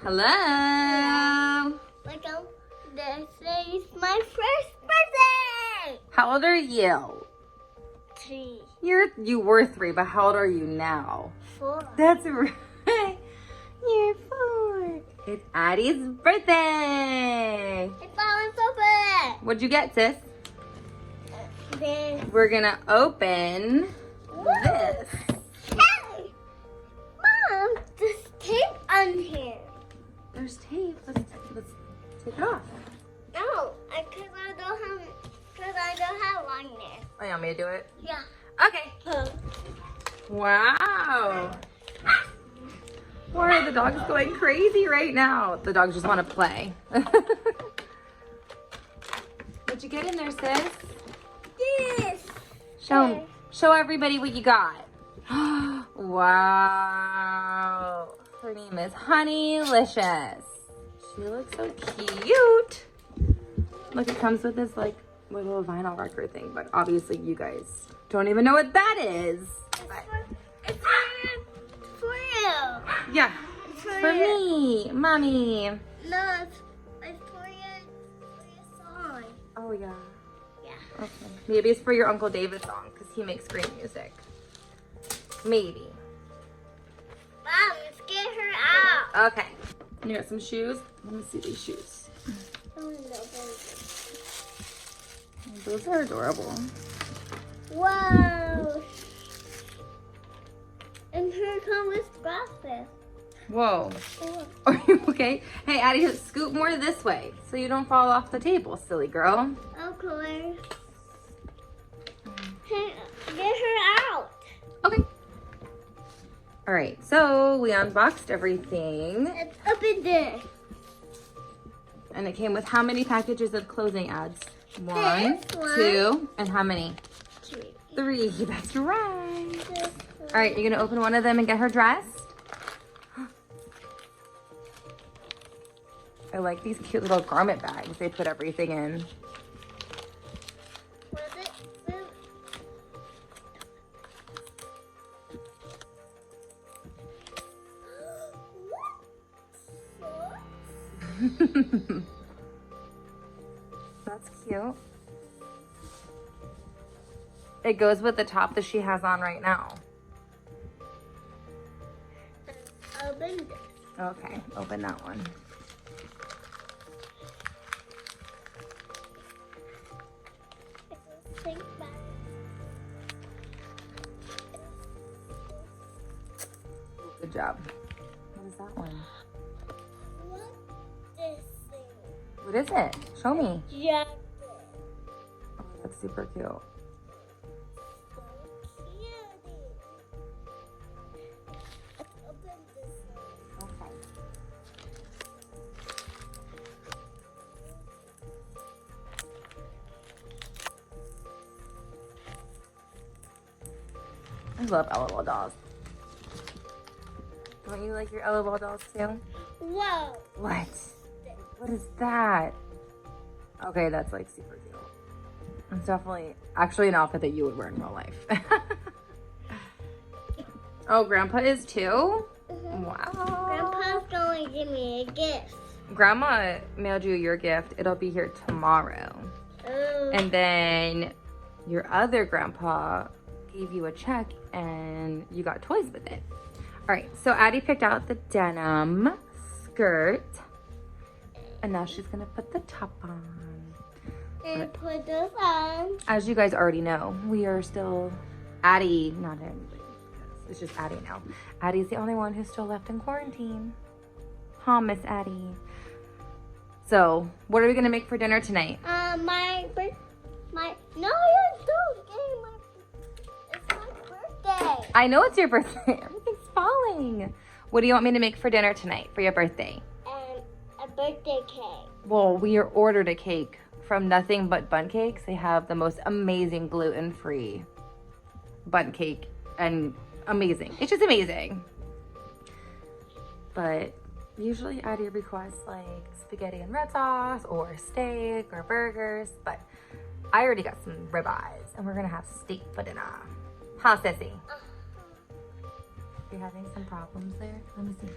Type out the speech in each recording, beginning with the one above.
Hello. Welcome. This is my first birthday. How old are you? 3, You were 3, but how old are you now? 4. That's right. You're 4. It's Addie's birthday. It's always open. What'd you get, sis? This. We're gonna open this. Hey, Mom, there's tape on here. There's tape. Let's take it off. No, because I don't have one there. Oh, you want me to do it? Yeah. Okay. Wow. Why are the dogs going crazy right now? The dogs just want to play. What'd you get in there, sis? This. Show everybody what you got. Wow. Her name is Honeylicious. She looks so cute. Look, it comes with this like little vinyl record thing, but obviously you guys don't even know what that is. It's for you. Yeah, It's for me, mommy. No, it's for your song. Oh yeah. Yeah. Okay. Maybe it's for your Uncle David's song because he makes great music. Maybe. Mom, let's get her out. Okay. You got some shoes? Let me see these shoes. Oh, no, Those are adorable. Wow. And here comes glasses. Whoa. Oh. Are you okay? Hey, Addie, scoot more this way so you don't fall off the table, silly girl. Okay. Hey, get her out. Okay. All right, so we unboxed everything. Let's open this. And it came with how many packages of clothing ads? 1, This one. 2, and how many? 3. 3, that's right. This one. All right, you're gonna open one of them and get her dressed? I like these cute little garment bags they put everything in. Was it? That's cute. It goes with the top that she has on right now. Open this. Okay, open that one. Think back. Good job. What is that one? What this thing? What is it? Show me. Jacket. Oh, that's super cute. Let's open this one. Okay. I love LOL dolls. Don't you like your LOL dolls too? Whoa. What? What is that? Okay, that's like super cute. It's definitely actually an outfit that you would wear in real life. Oh, Grandpa is too? Wow. Grandpa's going to give me a gift. Grandma mailed you your gift. It'll be here tomorrow. Oh. And then your other grandpa gave you a check and you got toys with it. All right, so Addie picked out the denim skirt. And now she's gonna put the top on. And put this on. As you guys already know, we are still Addie, not anybody. It's just Addie now. Addie's the only one who's still left in quarantine. Huh, Miss Addie. So, what are we gonna make for dinner tonight? No, you don't. It's my birthday. I know it's your birthday. Everything's falling. What do you want me to make for dinner tonight for your birthday? And a birthday cake. Well, we ordered a cake from Nothing But Bun Cakes. They have the most amazing gluten-free bun cake and amazing. It's just amazing. But usually Addie requests like spaghetti and red sauce or steak or burgers, but I already got some ribeyes and we're gonna have steak for dinner. Huh, Sissy? You're having some problems there? Let me see.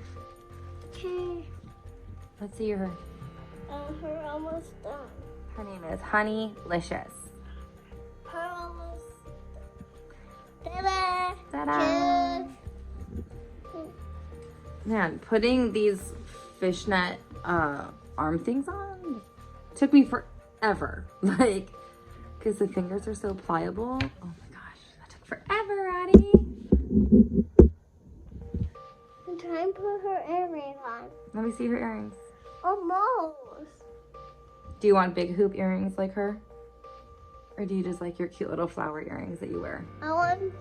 Okay. Let's see her. Her almost done. Her name is Honeylicious. Her almost done. Ta-da! Ta-da! Man, putting these fishnet arm things on took me forever. Like, because the fingers are so pliable. Oh my gosh, that took forever, Addie. I'm trying to put her earrings on. Let me see her earrings. Almost. Do you want big hoop earrings like her? Or do you just like your cute little flower earrings that you wear? I want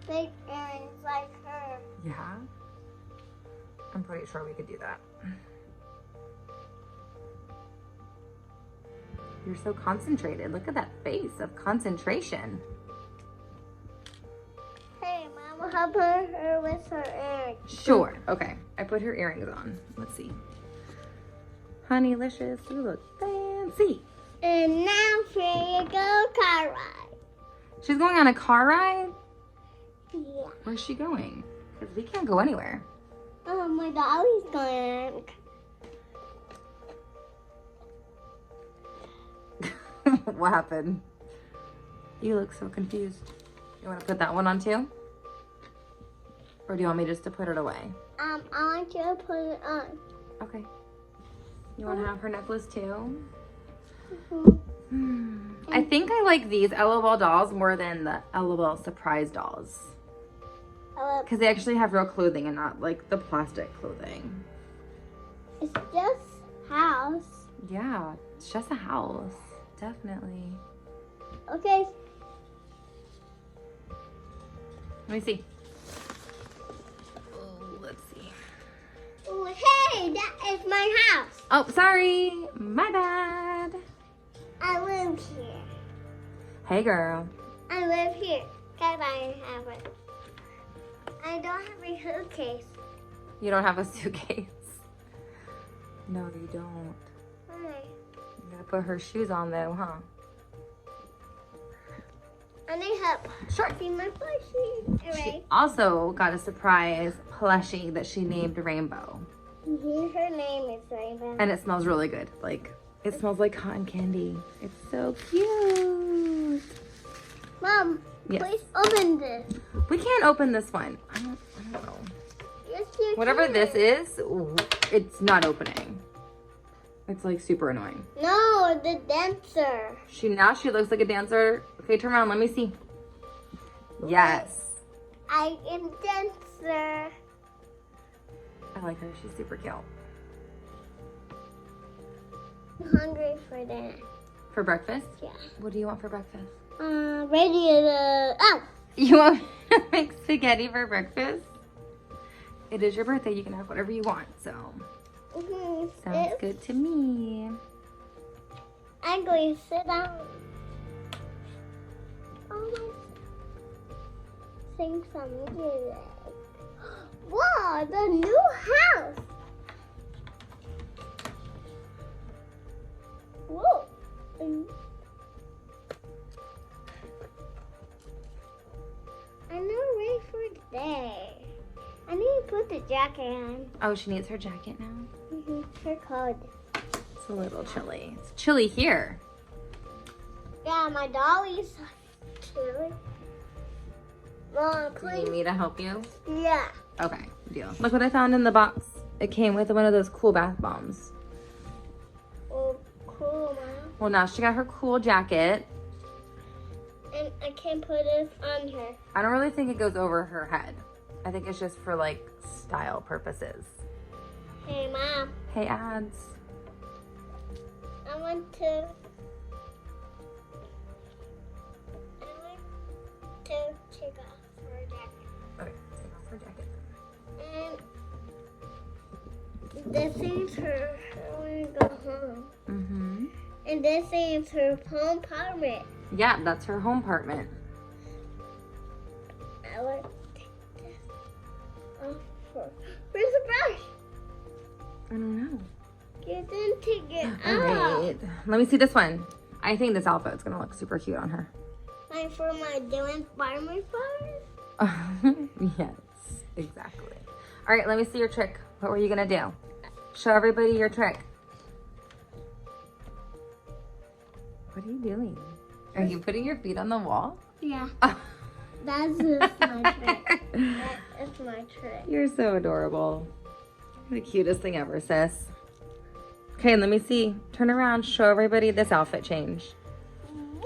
big earrings like her. Yeah? I'm pretty sure we could do that. You're so concentrated. Look at that face of concentration. Hey, Mama, help her with her earrings. Sure. Okay. I put her earrings on. Let's see. Honeylicious, you look fancy. And now here you go, car ride. She's going on a car ride? Yeah. Where's she going? Because we can't go anywhere. Oh, my dolly's going. What happened? You look so confused. You want to put that one on too? Or do you want me just to put it away? I want you to put it on. Okay. You want to have her necklace too? I think I like these LOL dolls more than the LOL surprise dolls. Because they actually have real clothing and not like the plastic clothing. It's just house. Yeah, it's just a house. Definitely. Okay. Let me see. Oh, let's see. Oh, hey, that is my house. Oh, sorry. My bad. I live here. Hey, girl. I live here. Because I have it. I don't have a suitcase. You don't have a suitcase. No, you don't. Why? You gotta put her shoes on though, huh? I need help. Sure. See my plushie. All She right. also got a surprise plushie that she named Rainbow. Her name is Rainbow. And it smells really good. Like, it smells like cotton candy. It's so cute. Mom, Yes. please open this. We can't open this one. I don't know. Yes, you Whatever can. this is, it's not opening. It's like super annoying. No, the dancer. Now she looks like a dancer. Okay, turn around. Let me see. Yes. I am dancer. I like her. She's super cute. I'm hungry for that. For breakfast? Yeah. What do you want for breakfast? Ready. Oh. You want to make spaghetti for breakfast? It is your birthday. You can have whatever you want. So, sounds good to me. I'm going to sit down. Oh, sing some music. Wow, the new house. Whoa. I'm not ready for today. I need to put the jacket on. Oh, she needs her jacket now? Her cold. It's a little chilly. It's chilly here. Yeah, my dolly's chilly. Mom, Do you please. need me to help you? Yeah. Okay, deal. Look what I found in the box. It came with one of those cool bath bombs. Oh, cool, Mom. Well, now she got her cool jacket. And I can put it on her. I don't really think it goes over her head. I think it's just for like style purposes. Hey, Mom. Hey, ads. I want to take off her jacket. Okay, take off her jacket. And this is her when we go home. Mm-hmm. And this is her home apartment. Yeah, that's her home apartment. I want to take this off her. Where's the brush? I don't know. You didn't take it All off. right, let me see this one. I think this outfit's gonna look super cute on her. Like for my doing farmer farm? Yes, exactly. All right, let me see your trick. What were you gonna do? Show everybody your trick. What are you doing? Are you putting your feet on the wall? Yeah. That's just my trick. That is my trick. You're so adorable. The cutest thing ever, sis. Okay, let me see. Turn around. Show everybody this outfit change. Woo!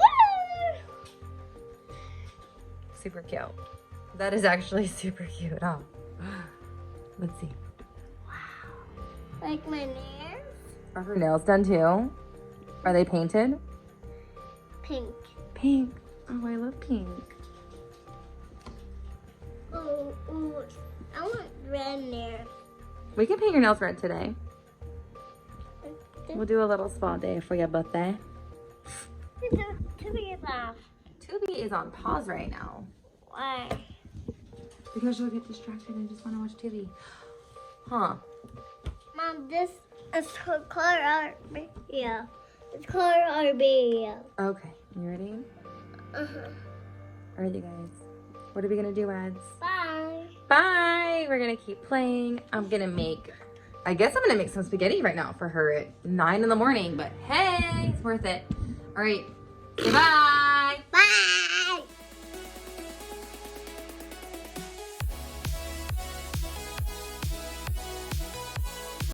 Super cute. That is actually super cute, huh? Let's see. Like my nails? Are her nails done too? Are they painted? Pink. Pink. Oh, I love pink. Oh, I want red nails. We can paint your nails red today. We'll do a little spa day for your birthday. Tubi is off. Tubi is on pause right now. Why? Because you'll get distracted and just want to watch TV. Huh. Mom, this is her color art video. It's color art video. Okay. You ready? Uh-huh. All right, you guys. What are we going to do, Ads? Bye. Bye. We're going to keep playing. I guess I'm going to make some spaghetti right now for her at 9 in the morning. But hey, it's worth it. All right. Say bye. Bye.